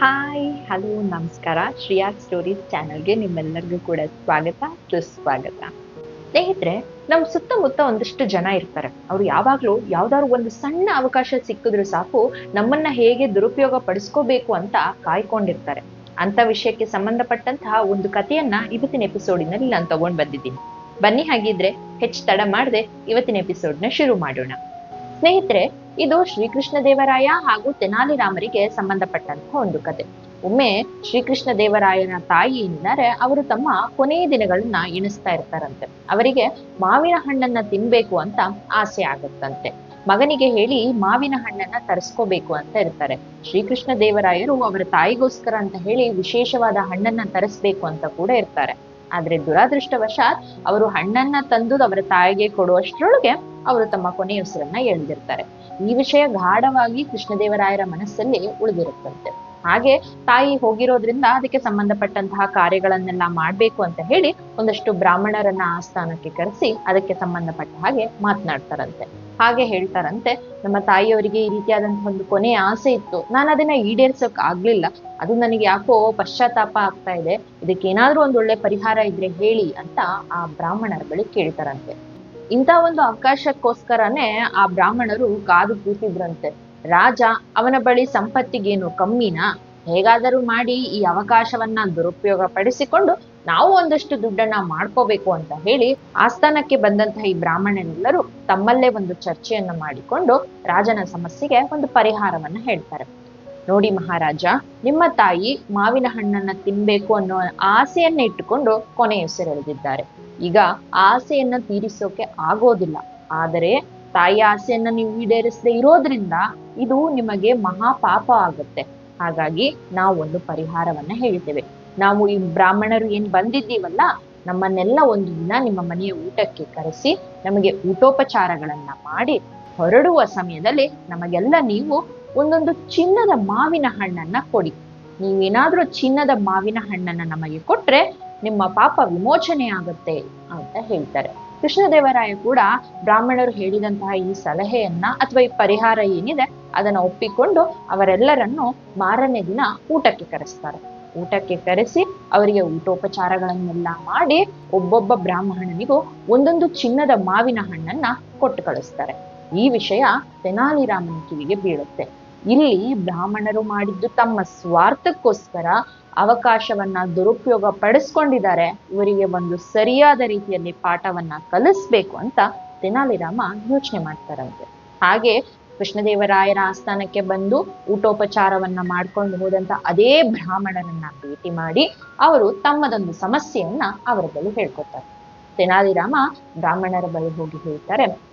Hi hello ನಮಸ್ಕಾರ. Shreya stories ಚಾನಲ್ಗೆ ನಿಮ್ಮೆಲ್ಲರಿಗೂ ಕೂಡ ಸ್ವಾಗತ ಸುಸ್ವಾಗತ. ಸ್ನೇಹಿತರೆ, ನಮ್ಮ ಸುತ್ತಮುತ್ತ ಒಂದಷ್ಟು ಜನ ಇರ್ತಾರೆ. ಅವ್ರು ಯಾವಾಗ್ಲೂ ಯಾವ್ದಾದ್ರು ಒಂದು ಸಣ್ಣ ಅವಕಾಶ ಸಿಕ್ಕಿದ್ರು ಸಾಕು ನಮ್ಮನ್ನ ಹೇಗೆ ದುರುಪಯೋಗ ಪಡಿಸ್ಕೋಬೇಕು ಅಂತ ಕಾಯ್ಕೊಂಡಿರ್ತಾರೆ. ಅಂತ ವಿಷಯಕ್ಕೆ ಸಂಬಂಧಪಟ್ಟಂತಹ ಒಂದು ಕಥೆಯನ್ನ ಇವತ್ತಿನ ಎಪಿಸೋಡಿನಲ್ಲಿ ನಾನು ತಗೊಂಡ್ ಬಂದಿದ್ದೀನಿ. ಬನ್ನಿ ಹಾಗಿದ್ರೆ ಹೆಚ್ಚು ತಡ ಮಾಡದೆ ಇವತ್ತಿನ ಎಪಿಸೋಡ್ನ ಶುರು ಮಾಡೋಣ. ಸ್ನೇಹಿತರೆ, ಇದು ಶ್ರೀಕೃಷ್ಣ ದೇವರಾಯ ಹಾಗೂ ತೆನಾಲಿ ರಾಮರಿಗೆ ಸಂಬಂಧಪಟ್ಟಂತಹ ಒಂದು ಕತೆ. ಒಮ್ಮೆ ಶ್ರೀಕೃಷ್ಣ ದೇವರಾಯನ ತಾಯಿ ಏನಿದ್ದಾರೆ ಅವರು ತಮ್ಮ ಕೊನೆಯ ದಿನಗಳನ್ನ ಎಣಿಸ್ತಾ ಇರ್ತಾರಂತೆ. ಅವರಿಗೆ ಮಾವಿನ ಹಣ್ಣನ್ನ ತಿನ್ಬೇಕು ಅಂತ ಆಸೆ ಆಗುತ್ತಂತೆ. ಮಗನಿಗೆ ಹೇಳಿ ಮಾವಿನ ಹಣ್ಣನ್ನ ತರಿಸ್ಕೋಬೇಕು ಅಂತ ಇರ್ತಾರೆ. ಶ್ರೀಕೃಷ್ಣ ದೇವರಾಯರು ಅವರ ತಾಯಿಗೋಸ್ಕರ ಅಂತ ಹೇಳಿ ವಿಶೇಷವಾದ ಹಣ್ಣನ್ನ ತರಿಸ್ಬೇಕು ಅಂತ ಕೂಡ ಇರ್ತಾರೆ. ಆದ್ರೆ ದುರಾದೃಷ್ಟವಶಾತ್ ಅವರು ಹಣ್ಣನ್ನ ತಂದು ಅವರ ತಾಯಿಗೆ ಕೊಡುವಷ್ಟರೊಳಗೆ ಅವರು ತಮ್ಮ ಕೊನೆಯುಸಿರನ್ನ ಎಳೆದಿರ್ತಾರೆ. ಈ ವಿಷಯ ಗಾಢವಾಗಿ ಕೃಷ್ಣದೇವರಾಯರ ಮನಸ್ಸಲ್ಲಿ ಉಳಿದಿರುತ್ತಂತೆ. ಹಾಗೆ ತಾಯಿ ಹೋಗಿರೋದ್ರಿಂದ ಅದಕ್ಕೆ ಸಂಬಂಧಪಟ್ಟಂತಹ ಕಾರ್ಯಗಳನ್ನೆಲ್ಲ ಮಾಡ್ಬೇಕು ಅಂತ ಹೇಳಿ ಒಂದಷ್ಟು ಬ್ರಾಹ್ಮಣರನ್ನ ಆಸ್ಥಾನಕ್ಕೆ ಕರೆಸಿ ಅದಕ್ಕೆ ಸಂಬಂಧಪಟ್ಟ ಹಾಗೆ ಮಾತನಾಡ್ತಾರಂತೆ. ಹಾಗೆ ಹೇಳ್ತಾರಂತೆ, ನಮ್ಮ ತಾಯಿಯವರಿಗೆ ಈ ರೀತಿಯಾದಂತಹ ಒಂದು ಕೊನೆಯ ಆಸೆ ಇತ್ತು, ನಾನು ಅದನ್ನ ಈಡೇರ್ಸೋಕ್ ಆಗ್ಲಿಲ್ಲ. ಅದು ನನಗೆ ಯಾಕೋ ಪಶ್ಚಾತ್ತಾಪ ಆಗ್ತಾ ಇದೆ. ಇದಕ್ಕೇನಾದ್ರೂ ಒಂದ್ ಒಳ್ಳೆ ಪರಿಹಾರ ಇದ್ರೆ ಹೇಳಿ ಅಂತ ಆ ಬ್ರಾಹ್ಮಣರ ಬಳಿ ಕೇಳ್ತಾರಂತೆ. ಇಂಥ ಒಂದು ಅವಕಾಶಕ್ಕೋಸ್ಕರನೇ ಆ ಬ್ರಾಹ್ಮಣರು ಕಾದು ಕೂತಿದ್ರಂತೆ. ರಾಜ ಅವನ ಬಳಿ ಸಂಪತ್ತಿಗೇನು ಕಮ್ಮಿನಾ? ಹೇಗಾದರೂ ಮಾಡಿ ಈ ಅವಕಾಶವನ್ನ ದುರುಪಯೋಗ ಪಡಿಸಿಕೊಂಡು ನಾವು ಒಂದಷ್ಟು ದುಡ್ಡನ್ನ ಮಾಡ್ಕೋಬೇಕು ಅಂತ ಹೇಳಿ ಆಸ್ಥಾನಕ್ಕೆ ಬಂದಂತಹ ಈ ಬ್ರಾಹ್ಮಣರೆಲ್ಲರೂ ತಮ್ಮಲ್ಲೇ ಒಂದು ಚರ್ಚೆಯನ್ನ ಮಾಡಿಕೊಂಡು ರಾಜನ ಸಮಸ್ಯೆಗೆ ಒಂದು ಪರಿಹಾರವನ್ನ ಹೇಳ್ತಾರೆ. ನೋಡಿ ಮಹಾರಾಜ, ನಿಮ್ಮ ತಾಯಿ ಮಾವಿನ ಹಣ್ಣನ್ನ ತಿನ್ಬೇಕು ಅನ್ನೋ ಆಸೆಯನ್ನ ಇಟ್ಟುಕೊಂಡು ಕೊನೆಯುಸಿರೆಳೆದಿದ್ದಾರೆ. ಈಗ ಆಸೆಯನ್ನ ತೀರಿಸೋಕೆ ಆಗೋದಿಲ್ಲ. ಆದರೆ ತಾಯಿ ಆಸೆಯನ್ನ ನೀವು ಈಡೇರಿಸದೆ ಇರೋದ್ರಿಂದ ಇದು ನಿಮಗೆ ಮಹಾಪಾಪ ಆಗುತ್ತೆ. ಹಾಗಾಗಿ ನಾವು ಒಂದು ಪರಿಹಾರವನ್ನ ಹೇಳ್ತೇವೆ. ನಾವು ಈ ಬ್ರಾಹ್ಮಣರು ಏನ್ ಬಂದಿದ್ದೀವಲ್ಲ, ನಮ್ಮನ್ನೆಲ್ಲ ಒಂದು ದಿನ ನಿಮ್ಮ ಮನೆಯ ಊಟಕ್ಕೆ ಕರೆಸಿ ನಮಗೆ ಊಟೋಪಚಾರಗಳನ್ನ ಮಾಡಿ ಹೊರಡುವ ಸಮಯದಲ್ಲಿ ನಮಗೆಲ್ಲ ನೀವು ಒಂದೊಂದು ಚಿನ್ನದ ಮಾವಿನ ಹಣ್ಣನ್ನ ಕೊಡಿ. ನೀವೇನಾದ್ರೂ ಚಿನ್ನದ ಮಾವಿನ ಹಣ್ಣನ್ನ ನಮಗೆ ಕೊಟ್ರೆ ನಿಮ್ಮ ಪಾಪ ವಿಮೋಚನೆ ಆಗುತ್ತೆ ಅಂತ ಹೇಳ್ತಾರೆ. ಕೃಷ್ಣದೇವರಾಯ ಕೂಡ ಬ್ರಾಹ್ಮಣರು ಹೇಳಿದಂತಹ ಈ ಸಲಹೆಯನ್ನ ಅಥವಾ ಈ ಪರಿಹಾರ ಏನಿದೆ ಅದನ್ನ ಒಪ್ಪಿಕೊಂಡು ಅವರೆಲ್ಲರನ್ನು ಮಾರನೇ ದಿನ ಊಟಕ್ಕೆ ಕರೆಸ್ತಾರೆ. ಊಟಕ್ಕೆ ಕರೆಸಿ ಅವರಿಗೆ ಊಟೋಪಚಾರಗಳನ್ನೆಲ್ಲ ಮಾಡಿ ಒಬ್ಬೊಬ್ಬ ಬ್ರಾಹ್ಮಣನಿಗೂ ಒಂದೊಂದು ಚಿನ್ನದ ಮಾವಿನ ಹಣ್ಣನ್ನ ಕೊಟ್ಟು ಕಳಿಸ್ತಾರೆ. ಈ ವಿಷಯ ತೆನಾಲಿ ರಾಮನ ಕಿವಿಗೆ ಬೀಳುತ್ತೆ. ಇಲ್ಲಿ ಬ್ರಾಹ್ಮಣರು ಮಾಡಿದ್ದು ತಮ್ಮ ಸ್ವಾರ್ಥಕ್ಕೋಸ್ಕರ ಅವಕಾಶವನ್ನ ದುರುಪಯೋಗ ಪಡಿಸ್ಕೊಂಡಿದ್ದಾರೆ. ಇವರಿಗೆ ಒಂದು ಸರಿಯಾದ ರೀತಿಯಲ್ಲಿ ಪಾಠವನ್ನ ಕಲಿಸ್ಬೇಕು ಅಂತ ತೆನಾಲಿ ರಾಮ ಯೋಚನೆ ಮಾಡ್ತಾರಂತೆ. ಹಾಗೆ ಕೃಷ್ಣದೇವರಾಯರ ಆಸ್ಥಾನಕ್ಕೆ ಬಂದು ಊಟೋಪಚಾರವನ್ನ ಮಾಡ್ಕೊಂಡು ಹೋದಂತ ಅದೇ ಬ್ರಾಹ್ಮಣರನ್ನ ಭೇಟಿ ಮಾಡಿ ಅವರು ತಮ್ಮದೊಂದು ಸಮಸ್ಯೆಯನ್ನ ಅವರ ಬಳಿ ಹೇಳ್ಕೊತಾರೆ. ತೆನಾಲಿ ರಾಮ ಬ್ರಾಹ್ಮಣರ ಬಳಿ ಹೋಗಿ ಹೇಳ್ತಾರೆ,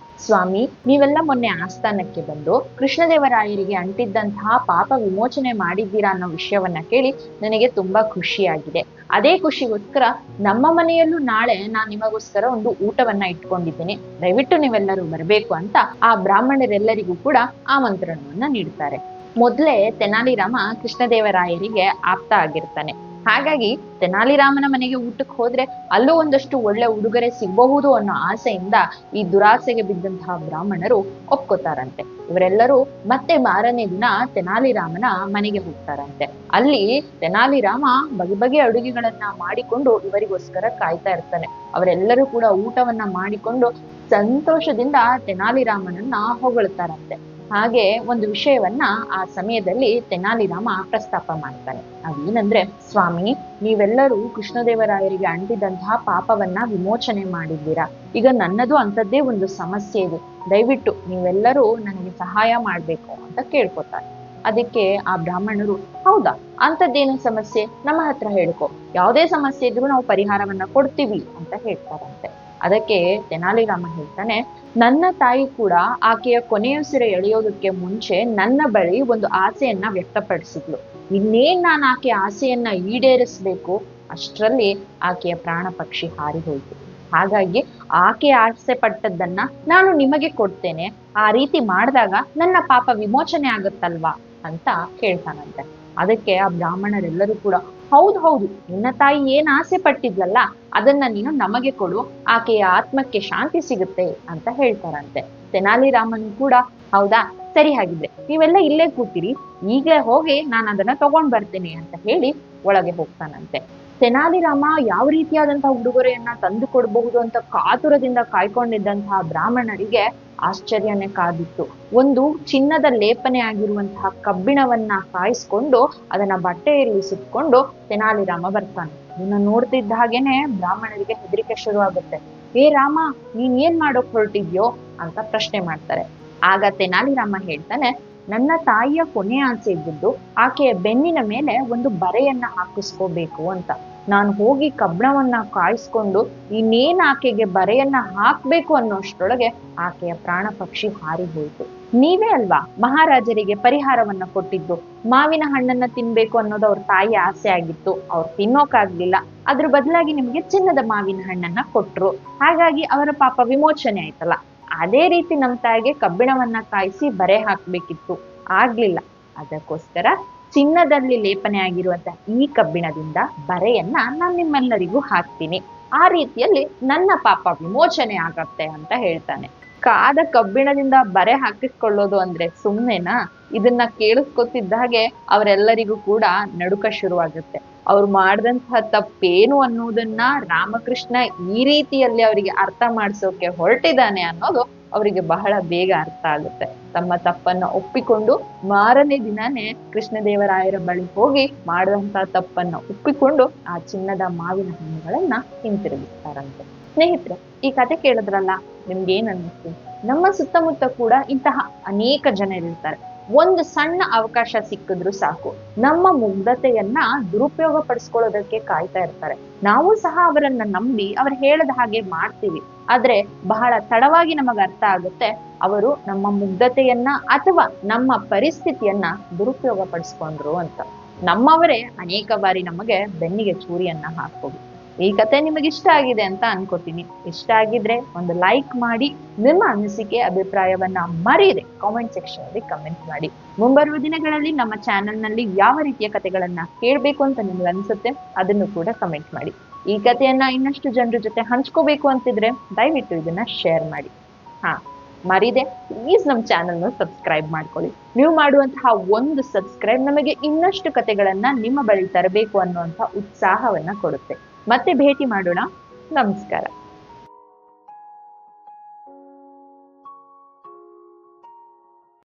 ಸ್ವಾಮಿ, ನೀವೆಲ್ಲ ಮೊನ್ನೆ ಆಸ್ಥಾನಕ್ಕೆ ಬಂದು ಕೃಷ್ಣದೇವರಾಯರಿಗೆ ಅಂಟಿದ್ದಂತಹ ಪಾಪ ವಿಮೋಚನೆ ಮಾಡಿದ್ದೀರಾ ಅನ್ನೋ ವಿಷಯವನ್ನ ಕೇಳಿ ನನಗೆ ತುಂಬಾ ಖುಷಿಯಾಗಿದೆ. ಅದೇ ಖುಷಿಗೋಸ್ಕರ ನಮ್ಮ ಮನೆಯಲ್ಲೂ ನಾಳೆ ನಾನು ನಿಮಗೋಸ್ಕರ ಒಂದು ಊಟವನ್ನ ಇಟ್ಕೊಂಡಿದ್ದೇನೆ, ದಯವಿಟ್ಟು ನೀವೆಲ್ಲರೂ ಬರಬೇಕು ಅಂತ ಆ ಬ್ರಾಹ್ಮಣರೆಲ್ಲರಿಗೂ ಕೂಡ ಆಮಂತ್ರಣವನ್ನ ನೀಡ್ತಾರೆ. ಮೊದ್ಲೇ ತೆನಾಲಿ ರಾಮ ಕೃಷ್ಣದೇವರಾಯರಿಗೆ ಆಪ್ತ ಆಗಿರ್ತಾನೆ. ಹಾಗಾಗಿ ತೆನಾಲಿ ರಾಮನ ಮನೆಗೆ ಊಟಕ್ಕೆ ಹೋದ್ರೆ ಅಲ್ಲೂ ಒಂದಷ್ಟು ಒಳ್ಳೆ ಉಡುಗೊರೆ ಸಿಗಬಹುದು ಅನ್ನೋ ಆಸೆಯಿಂದ ಈ ದುರಾಸೆಗೆ ಬಿದ್ದಂತಹ ಬ್ರಾಹ್ಮಣರು ಒಪ್ಕೋತಾರಂತೆ. ಇವರೆಲ್ಲರೂ ಮತ್ತೆ ಮಾರನೇ ದಿನ ತೆನಾಲಿ ರಾಮನ ಮನೆಗೆ ಹೋಗ್ತಾರಂತೆ. ಅಲ್ಲಿ ತೆನಾಲಿ ರಾಮ ಬಗೆ ಬಗೆಯ ಅಡುಗೆಗಳನ್ನ ಮಾಡಿಕೊಂಡು ಇವರಿಗೋಸ್ಕರ ಕಾಯ್ತಾ ಇರ್ತಾನೆ. ಅವರೆಲ್ಲರೂ ಕೂಡ ಊಟವನ್ನ ಮಾಡಿಕೊಂಡು ಸಂತೋಷದಿಂದ ತೆನಾಲಿ ರಾಮನನ್ನ ಹೊಗಳ್ತಾರಂತೆ. ಹಾಗೆ ಒಂದು ವಿಷಯವನ್ನ ಆ ಸಮಯದಲ್ಲಿ ತೆನಾಲಿ ರಾಮ ಪ್ರಸ್ತಾಪ ಮಾಡ್ತಾನೆ. ಅದೇನಂದ್ರೆ, ಸ್ವಾಮಿ, ನೀವೆಲ್ಲರೂ ಕೃಷ್ಣದೇವರಾಯರಿಗೆ ಅಂಟಿದಂತಹ ಪಾಪವನ್ನ ವಿಮೋಚನೆ ಮಾಡಿದ್ದೀರಾ. ಈಗ ನನ್ನದು ಅಂಥದ್ದೇ ಒಂದು ಸಮಸ್ಯೆ ಇದೆ, ದಯವಿಟ್ಟು ನೀವೆಲ್ಲರೂ ನನಗೆ ಸಹಾಯ ಮಾಡ್ಬೇಕು ಅಂತ ಕೇಳ್ಕೊತಾರೆ. ಅದಕ್ಕೆ ಆ ಬ್ರಾಹ್ಮಣರು, ಹೌದಾ, ಅಂಥದ್ದೇನು ಸಮಸ್ಯೆ, ನಮ್ಮ ಹತ್ರ ಹೇಳ್ಕೊ, ಯಾವುದೇ ಸಮಸ್ಯೆ ಇದ್ರೂ ನಾವು ಪರಿಹಾರವನ್ನ ಕೊಡ್ತೀವಿ ಅಂತ ಹೇಳ್ತಾರಂತೆ. ಅದಕ್ಕೆ ತೆನಾಲಿ ರಾಮ ಹೇಳ್ತಾನೆ, ನನ್ನ ತಾಯಿ ಕೂಡ ಆಕೆಯ ಕೊನೆಯುಸಿರೆ ಎಳೆಯೋದಕ್ಕೆ ಮುಂಚೆ ನನ್ನ ಬಳಿ ಒಂದು ಆಸೆಯನ್ನ ವ್ಯಕ್ತಪಡಿಸಿದ್ಲು. ಇನ್ನೇನ್ ನಾನು ಆಕೆಯ ಆಸೆಯನ್ನ ಈಡೇರಿಸ್ಬೇಕು ಅಷ್ಟರಲ್ಲಿ ಆಕೆಯ ಪ್ರಾಣ ಪಕ್ಷಿ ಹಾರಿ ಹೋಯ್ತು. ಹಾಗಾಗಿ ಆಕೆ ಆಸೆ ಪಟ್ಟದ್ದನ್ನ ನಾನು ನಿಮಗೆ ಕೊಡ್ತೇನೆ, ಆ ರೀತಿ ಮಾಡಿದಾಗ ನನ್ನ ಪಾಪ ವಿಮೋಚನೆ ಆಗುತ್ತಲ್ವಾ ಅಂತ ಹೇಳ್ತಾನಂತೆ. ಅದಕ್ಕೆ ಆ ಬ್ರಾಹ್ಮಣರೆಲ್ಲರೂ ಕೂಡ, ಹೌದು ಹೌದು, ನಿನ್ನ ತಾಯಿ ಏನ್ ಆಸೆ ಪಟ್ಟಿದ್ಲಲ್ಲ ಅದನ್ನ ನೀನು ನಮಗೆ ಕೊಡು, ಆಕೆಯ ಆತ್ಮಕ್ಕೆ ಶಾಂತಿ ಸಿಗುತ್ತೆ ಅಂತ ಹೇಳ್ತಾರಂತೆ. ತೆನಾಲಿ ರಾಮನು ಕೂಡ, ಹೌದಾ, ಸರಿ ಹಾಗಿದ್ರೆ ನೀವೆಲ್ಲ ಇಲ್ಲೇ ಕೂತಿರಿ, ಈಗ ಹೋಗಿ ನಾನು ಅದನ್ನ ತಗೊಂಡ್ ಬರ್ತೀನಿ ಅಂತ ಹೇಳಿ ಒಳಗೆ ಹೋಗ್ತಾನಂತೆ. ತೆನಾಲಿರಾಮ ಯಾವ ರೀತಿಯಾದಂತಹ ಉಡುಗೊರೆಯನ್ನ ತಂದು ಕೊಡಬಹುದು ಅಂತ ಕಾತುರದಿಂದ ಕಾಯ್ಕೊಂಡಿದ್ದಂತಹ ಬ್ರಾಹ್ಮಣರಿಗೆ ಆಶ್ಚರ್ಯನೇ ಕಾದಿತ್ತು. ಒಂದು ಚಿನ್ನದ ಲೇಪನೆ ಆಗಿರುವಂತಹ ಕಬ್ಬಿಣವನ್ನ ಕಾಯಿಸ್ಕೊಂಡು ಅದನ್ನ ಬಟ್ಟೆಯಲ್ಲಿ ಸುತ್ಕೊಂಡು ತೆನಾಲಿರಾಮ ಬರ್ತಾನೆ. ಇದನ್ನ ನೋಡ್ತಿದ್ದ ಹಾಗೇನೆ ಬ್ರಾಹ್ಮಣರಿಗೆ ಹೆದರಿಕೆ ಶುರು ಆಗುತ್ತೆ. ಏ ರಾಮ, ನೀನ್ ಏನ್ ಮಾಡೋಕ್ ಹೊರಟಿದ್ಯೋ ಅಂತ ಪ್ರಶ್ನೆ ಮಾಡ್ತಾರೆ. ಆಗ ತೆನಾಲಿರಾಮ ಹೇಳ್ತಾನೆ, ನನ್ನ ತಾಯಿಯ ಕೊನೆ ಆಸೆ ಇದ್ದಿದ್ದು ಆಕೆಯ ಬೆನ್ನಿನ ಮೇಲೆ ಒಂದು ಬರೆಯನ್ನ ಹಾಕಿಸ್ಕೋಬೇಕು ಅಂತ. ನಾನು ಹೋಗಿ ಕಬ್ಬಿಣವನ್ನ ಕಾಯಿಸ್ಕೊಂಡು ಇನ್ನೇನ್ ಆಕೆಗೆ ಬರೆಯನ್ನ ಹಾಕ್ಬೇಕು ಅನ್ನೋಷ್ಟ್ರೊಳಗೆ ಆಕೆಯ ಪ್ರಾಣ ಪಕ್ಷಿ ಹಾರಿ ಹೋಯ್ತು. ನೀವೇ ಅಲ್ವಾ ಮಹಾರಾಜರಿಗೆ ಪರಿಹಾರವನ್ನ ಕೊಟ್ಟಿದ್ದು. ಮಾವಿನ ಹಣ್ಣನ್ನ ತಿನ್ಬೇಕು ಅನ್ನೋದು ಅವ್ರ ತಾಯಿ ಆಸೆ ಆಗಿತ್ತು, ಅವ್ರು ತಿನ್ನೋಕಾಗ್ಲಿಲ್ಲ. ಅದ್ರ ಬದಲಾಗಿ ನಿಮ್ಗೆ ಚಿನ್ನದ ಮಾವಿನ ಹಣ್ಣನ್ನ ಕೊಟ್ರು, ಹಾಗಾಗಿ ಅವರ ಪಾಪ ವಿಮೋಚನೆ ಆಯ್ತಲ್ಲ. ಅದೇ ರೀತಿ ನಮ್ ತಾಯಿಗೆ ಕಬ್ಬಿಣವನ್ನ ಕಾಯಿಸಿ ಬರೆ ಹಾಕ್ಬೇಕಿತ್ತು, ಆಗ್ಲಿಲ್ಲ. ಅದಕ್ಕೋಸ್ಕರ ಚಿನ್ನದಲ್ಲಿ ಲೇಪನೆ ಆಗಿರುವಂತ ಈ ಕಬ್ಬಿಣದಿಂದ ಬರೆಯನ್ನ ನಾನ್ ನಿಮ್ಮೆಲ್ಲರಿಗೂ ಹಾಕ್ತೀನಿ. ಆ ರೀತಿಯಲ್ಲಿ ನನ್ನ ಪಾಪ ವಿಮೋಚನೆ ಆಗತ್ತೆ ಅಂತ ಹೇಳ್ತಾನೆ. ಕಾದ ಕಬ್ಬಿಣದಿಂದ ಬರೆ ಹಾಕಿಸ್ಕೊಳ್ಳೋದು ಅಂದ್ರೆ ಸುಮ್ನೆನಾ? ಇದನ್ನ ಕೇಳಿಸ್ಕೊತಿದ್ದ ಹಾಗೆ ಅವರೆಲ್ಲರಿಗೂ ಕೂಡ ನಡುಕ ಶುರುವಾಗುತ್ತೆ. ಅವ್ರು ಮಾಡಿದಂತಹ ತಪ್ಪೇನು ಅನ್ನೋದನ್ನ ರಾಮಕೃಷ್ಣ ಈ ರೀತಿಯಲ್ಲಿ ಅವರಿಗೆ ಅರ್ಥ ಮಾಡಿಸೋಕೆ ಹೊರಟಿದ್ದಾನೆ ಅನ್ನೋದು ಅವರಿಗೆ ಬಹಳ ಬೇಗ ಅರ್ಥ ಆಗುತ್ತೆ. ತಮ್ಮ ತಪ್ಪನ್ನ ಒಪ್ಪಿಕೊಂಡು ಮಾರನೇ ದಿನಾನೇ ಕೃಷ್ಣದೇವರಾಯರ ಬಳಿ ಹೋಗಿ ಮಾಡಿದಂತಹ ತಪ್ಪನ್ನ ಒಪ್ಪಿಕೊಂಡು ಆ ಚಿನ್ನದ ಮಾವಿನ ಹಣ್ಣುಗಳನ್ನ ಹಿಂತಿರುಗಿಸ್ತಾರಂತೆ. ಸ್ನೇಹಿತರೆ, ಈ ಕತೆ ಕೇಳಿದ್ರಲ್ಲ, ನಿಮ್ಗೆ ಏನ್ ಅನ್ನಿಸ್ತು? ನಮ್ಮ ಸುತ್ತಮುತ್ತ ಕೂಡ ಇಂತಹ ಅನೇಕ ಜನರಿರ್ತಾರೆ. ಒಂದು ಸಣ್ಣ ಅವಕಾಶ ಸಿಕ್ಕಿದ್ರು ಸಾಕು, ನಮ್ಮ ಮುಗ್ಧತೆಯನ್ನ ದುರುಪಯೋಗ ಪಡಿಸ್ಕೊಳ್ಳೋದಕ್ಕೆ ಕಾಯ್ತಾ ಇರ್ತಾರೆ. ನಾವು ಸಹ ಅವರನ್ನ ನಂಬಿ ಅವ್ರು ಹೇಳದ ಹಾಗೆ ಮಾಡ್ತೀವಿ. ಆದ್ರೆ ಬಹಳ ತಡವಾಗಿ ನಮಗ ಅರ್ಥ ಆಗುತ್ತೆ ಅವರು ನಮ್ಮ ಮುಗ್ಧತೆಯನ್ನ ಅಥವಾ ನಮ್ಮ ಪರಿಸ್ಥಿತಿಯನ್ನ ದುರುಪಯೋಗ ಪಡಿಸ್ಕೊಂಡ್ರು ಅಂತ. ನಮ್ಮವರೇ ಅನೇಕ ಬಾರಿ ನಮಗೆ ಬೆನ್ನಿಗೆ ಚೂರಿಯನ್ನ ಹಾಕೋದು. ಈ ಕತೆ ನಿಮಗೆ ಇಷ್ಟ ಆಗಿದೆ ಅಂತ ಅನ್ಕೋತೀನಿ. ಇಷ್ಟ ಆಗಿದ್ರೆ ಒಂದು ಲೈಕ್ ಮಾಡಿ, ನಿಮ್ಮ ಅನಿಸಿಕೆ ಅಭಿಪ್ರಾಯವನ್ನ ಮರೀದೆ ಕಾಮೆಂಟ್ ಸೆಕ್ಷನ್ ಅಲ್ಲಿ ಕಮೆಂಟ್ ಮಾಡಿ. ಮುಂಬರುವ ದಿನಗಳಲ್ಲಿ ನಮ್ಮ ಚಾನೆಲ್ ನಲ್ಲಿ ಯಾವ ರೀತಿಯ ಕತೆಗಳನ್ನ ಕೇಳ್ಬೇಕು ಅಂತ ನಿಮ್ಗೆ ಅನ್ಸುತ್ತೆ ಅದನ್ನು ಕೂಡ ಕಮೆಂಟ್ ಮಾಡಿ. ಈ ಕಥೆಯನ್ನ ಇನ್ನಷ್ಟು ಜನರ ಜೊತೆ ಹಂಚ್ಕೋಬೇಕು ಅಂತಿದ್ರೆ ದಯವಿಟ್ಟು ಇದನ್ನ ಶೇರ್ ಮಾಡಿ. ಮರೀದೆ ಪ್ಲೀಸ್ ನಮ್ಮ ಚಾನೆಲ್ನ ಸಬ್ಸ್ಕ್ರೈಬ್ ಮಾಡ್ಕೊಳ್ಳಿ. ನೀವು ಮಾಡುವಂತಹ ಒಂದು ಸಬ್ಸ್ಕ್ರೈಬ್ ನಮಗೆ ಇನ್ನಷ್ಟು ಕತೆಗಳನ್ನ ನಿಮ್ಮ ಬಳಿ ತರಬೇಕು ಅನ್ನುವಂಥ ಉತ್ಸಾಹವನ್ನ ಕೊಡುತ್ತೆ. ಮತ್ತೆ ಭೇಟಿ ಮಾಡೋಣ. ನಮಸ್ಕಾರ.